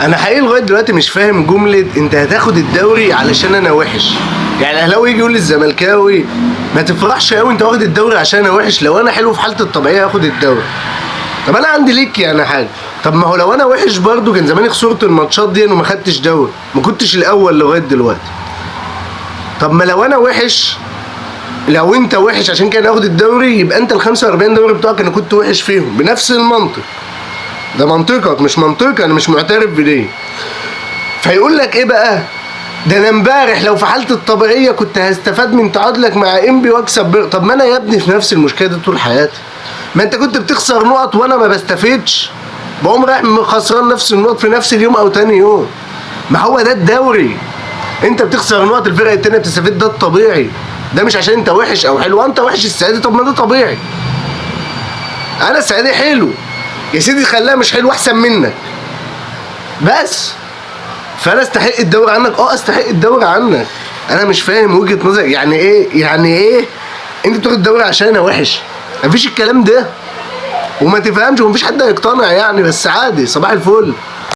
انا حقيقي لغايه دلوقتي مش فاهم جمله انت هتاخد الدوري علشان انا وحش. يعني الاهلاوي يجي يقول للزملكاوي ما تفرحش قوي انت واخد الدوري عشان انا وحش، لو انا حلو في حالتي الطبيعيه هاخد الدوري. طب انا عندي ليك يعني حاجه، طب ما هو لو انا وحش برضه كان زماني خسرت الماتشات دي وما خدتش دوري، ما كنتش الاول لغايه دلوقتي. طب ما لو انا وحش، لو انت وحش عشان كده ناخد الدوري، يبقى انت ال 45 دوري بتوعك انا كنت وحش فيهم بنفس المنطق. ده منطقك مش منطقي، انا مش معترف بدي. فيقول لك ايه بقى؟ ده انا امبارح لو في حالتي الطبيعيه كنت هستفاد من تعادلك مع انبي واكسب طب ما انا يا ابني في نفس المشكله دي طول حياتي. ما انت كنت بتخسر نقط وانا ما بستفدش، بقوم رايح خسران نفس النقط في نفس اليوم او تاني يوم. ما هو ده الدوري، انت بتخسر نقط الفرق التانيه بتستفيد، ده الطبيعي. ده مش عشان انت وحش او حلو، انت وحش السنه دي، طب ما ده طبيعي. انا السنه دي حلو يا سيدي، خليها مش حلو احسن منك بس. فانا استحق الدوري عنك، استحق الدوري عنك. انا مش فاهم وجهه نظر، يعني ايه انت بتاخد الدوري عشان انا وحش؟ مفيش الكلام ده، وما تفهمش ومفيش حد هيقتنع يعني، بس عادي صباح الفل.